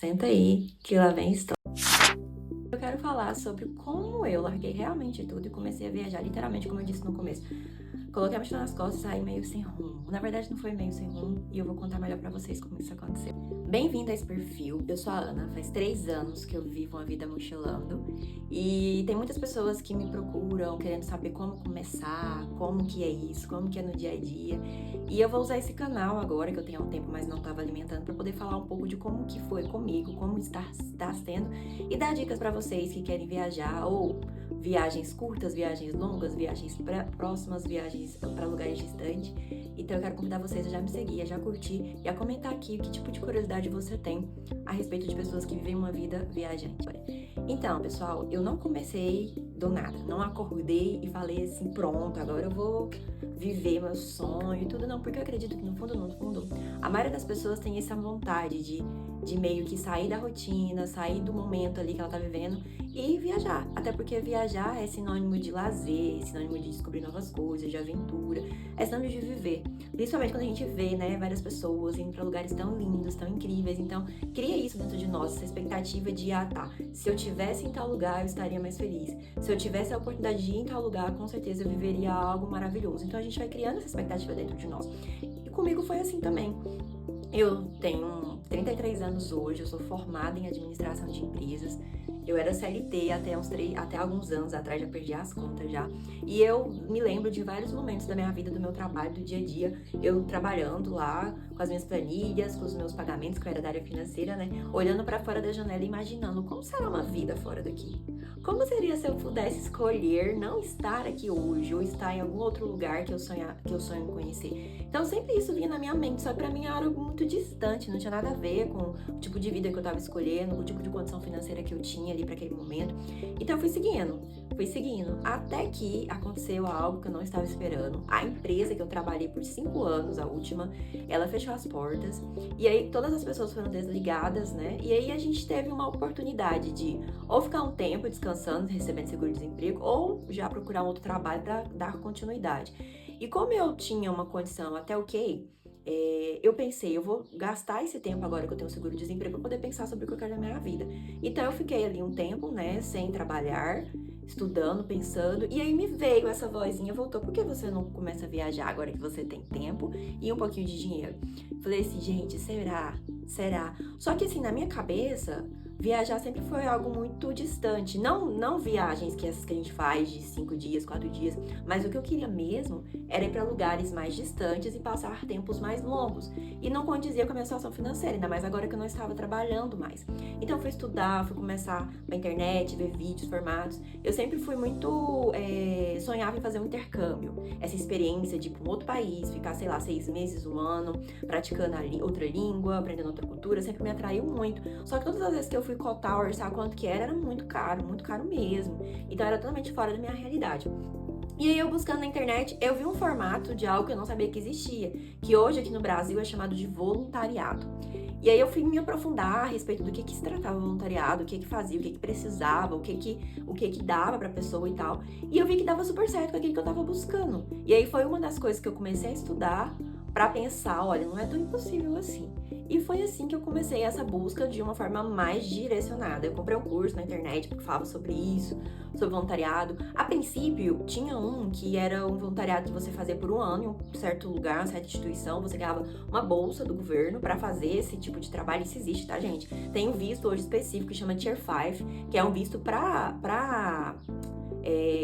Senta aí, que lá vem história. Eu quero falar sobre como eu larguei realmente tudo e comecei a viajar, literalmente, como eu disse no começo. Coloquei a mochila nas costas e saí meio sem rumo. Na verdade, não foi meio sem rumo e eu vou contar melhor pra vocês como isso aconteceu. Bem-vindo a esse perfil. Eu sou a Ana, faz 3 anos que eu vivo uma vida mochilando e tem muitas pessoas que me procuram querendo saber como começar, como que é isso, como que é no dia a dia. E eu vou usar esse canal agora, que eu tenho há um tempo, mas não estava alimentando, para poder falar um pouco de como que foi comigo, como está sendo e dar dicas para vocês que querem viajar ou viagens curtas, viagens longas, viagens próximas, viagens para lugares distantes. Então eu quero convidar vocês a já me seguir, a já curtir e a comentar aqui que tipo de curiosidade você tem a respeito de pessoas que vivem uma vida viajante. Então, pessoal, eu não comecei do nada, não acordei e falei assim, pronto, agora eu vou viver meu sonho e tudo, não, porque eu acredito que no fundo, a maioria das pessoas tem essa vontade de meio que sair da rotina, sair do momento ali que ela tá vivendo e viajar. Até porque viajar é sinônimo de lazer, é sinônimo de descobrir novas coisas, de aventura, é sinônimo de viver. Principalmente quando a gente vê, né, várias pessoas indo pra lugares tão lindos, tão incríveis. Então, cria isso dentro de nós, essa expectativa de, se eu tivesse em tal lugar, eu estaria mais feliz. Se eu tivesse a oportunidade de ir em tal lugar, com certeza eu viveria algo maravilhoso. Então, a gente vai criando essa expectativa dentro de nós. E comigo foi assim também. Eu tenho 33 anos hoje, eu sou formada em administração de empresas. Eu era CLT até alguns anos atrás, já perdi as contas já. E eu me lembro de vários momentos da minha vida, do meu trabalho, do dia a dia, eu trabalhando lá com as minhas planilhas, com os meus pagamentos, que eu era da área financeira, né? Olhando para fora da janela e imaginando como será uma vida fora daqui. Como seria se eu pudesse escolher não estar aqui hoje ou estar em algum outro lugar que eu sonho em conhecer? Então sempre isso vinha na minha mente, só que pra mim era algo muito distante, não tinha nada a ver com o tipo de vida que eu tava escolhendo, com o tipo de condição financeira que eu tinha ali para aquele momento. Então eu fui seguindo, até que aconteceu algo que eu não estava esperando. A empresa que eu trabalhei por 5 anos, a última, ela fechou as portas, e aí todas as pessoas foram desligadas, né? E aí a gente teve uma oportunidade de ou ficar um tempo descansando, recebendo seguro-desemprego, ou já procurar um outro trabalho para dar continuidade. E como eu tinha uma condição até ok, eu pensei, eu vou gastar esse tempo agora que eu tenho seguro-desemprego para poder pensar sobre o que eu quero na minha vida. Então eu fiquei ali um tempo, né, sem trabalhar, estudando, pensando, e aí me veio essa vozinha, voltou, por que você não começa a viajar agora que você tem tempo e um pouquinho de dinheiro? Falei assim, gente, será? Só que assim, na minha cabeça, viajar sempre foi algo muito distante. Não viagens que essas que a gente faz de 5 dias, 4 dias, mas o que eu queria mesmo era ir para lugares mais distantes e passar tempos mais longos. E não condizia com a minha situação financeira, ainda mais agora que eu não estava trabalhando mais. Então fui estudar, fui começar na internet, ver vídeos, formatos. Eu sempre fui muito, sonhava em fazer um intercâmbio. Essa experiência de ir para um outro país, ficar, sei lá, 6 meses, um ano, praticando outra língua, aprendendo outra cultura, sempre me atraiu muito. Só que todas as vezes que eu fui cotar, orçar quanto que era muito caro mesmo. Então era totalmente fora da minha realidade. E aí eu buscando na internet, eu vi um formato de algo que eu não sabia que existia, que hoje aqui no Brasil é chamado de voluntariado. E aí eu fui me aprofundar a respeito do que se tratava o voluntariado, o que fazia, o que precisava, o que dava pra pessoa e tal. E eu vi que dava super certo com aquilo que eu tava buscando. E aí foi uma das coisas que eu comecei a estudar pra pensar, olha, não é tão impossível assim. E foi assim que eu comecei essa busca de uma forma mais direcionada. Eu comprei um curso na internet que falava sobre isso, sobre voluntariado. A princípio, tinha um que era um voluntariado que você fazia por um ano em um certo lugar, uma certa instituição. Você ganhava uma bolsa do governo para fazer esse tipo de trabalho. Isso existe, tá, gente? Tem um visto hoje específico que chama Tier 5, que é um visto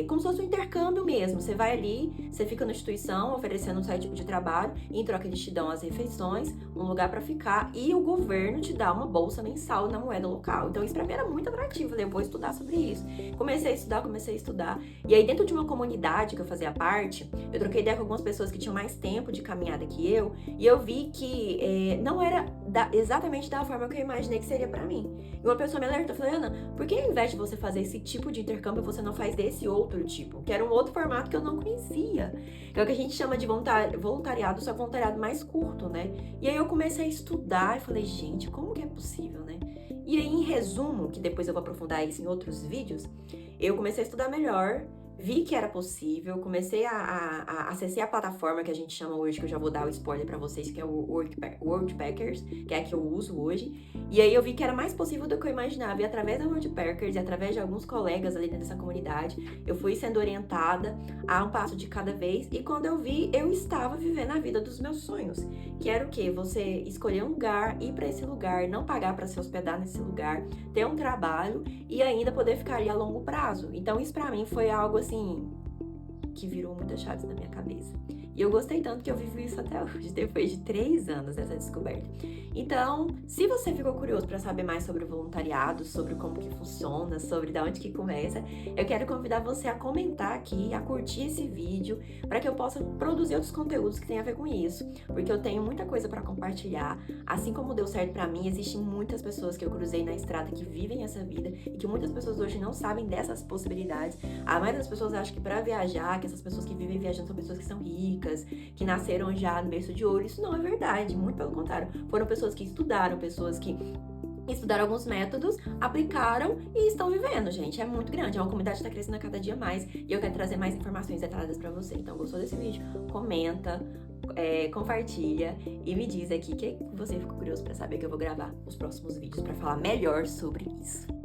como se fosse um intercâmbio mesmo. Você vai ali, você fica na instituição oferecendo um certo tipo de trabalho, e em troca eles te dão as refeições, um lugar pra ficar, e o governo te dá uma bolsa mensal na moeda local. Então isso pra mim era muito atrativo. Eu vou estudar sobre isso. Comecei a estudar. E aí dentro de uma comunidade que eu fazia parte, eu troquei ideia com algumas pessoas que tinham mais tempo de caminhada que eu, e eu vi que não era exatamente da forma que eu imaginei que seria pra mim. E uma pessoa me alertou, falou, Ana, por que ao invés de você fazer esse tipo de intercâmbio, você não faz desse outro tipo? Que era um outro formato que eu não conhecia. Que é o que a gente chama de voluntariado, só que voluntariado mais curto, né? E aí eu comecei a estudar e falei, gente, como que é possível, né? E aí, em resumo, que depois eu vou aprofundar isso em outros vídeos, eu comecei a estudar melhor, vi que era possível, comecei acessei a plataforma que a gente chama hoje, que eu já vou dar o spoiler pra vocês, que é o Worldpackers, que é a que eu uso hoje. E aí eu vi que era mais possível do que eu imaginava. E através da Worldpackers e através de alguns colegas ali dentro dessa comunidade, eu fui sendo orientada a um passo de cada vez. E quando eu vi, eu estava vivendo a vida dos meus sonhos. Que era o quê? Você escolher um lugar, ir pra esse lugar, não pagar pra se hospedar nesse lugar, ter um trabalho e ainda poder ficar ali a longo prazo. Então isso pra mim foi algo assim que virou muitas chaves na minha cabeça. E eu gostei tanto que eu vivo isso até hoje, depois de 3 anos dessa descoberta. Então, se você ficou curioso para saber mais sobre o voluntariado, sobre como que funciona, sobre de onde que começa, eu quero convidar você a comentar aqui, a curtir esse vídeo, para que eu possa produzir outros conteúdos que tenham a ver com isso, porque eu tenho muita coisa para compartilhar. Assim como deu certo para mim, existem muitas pessoas que eu cruzei na estrada que vivem essa vida e que muitas pessoas hoje não sabem dessas possibilidades. A maioria das pessoas acha que para viajar, que essas pessoas que vivem viajando são pessoas que são ricas, que nasceram já no berço de ouro. Isso não é verdade, muito pelo contrário. Foram pessoas que estudaram alguns métodos, aplicaram e estão vivendo, gente. É muito grande, é uma comunidade que está crescendo a cada dia mais e eu quero trazer mais informações detalhadas para você. Então, gostou desse vídeo? Comenta, compartilha e me diz aqui que você ficou curioso para saber que eu vou gravar os próximos vídeos para falar melhor sobre isso.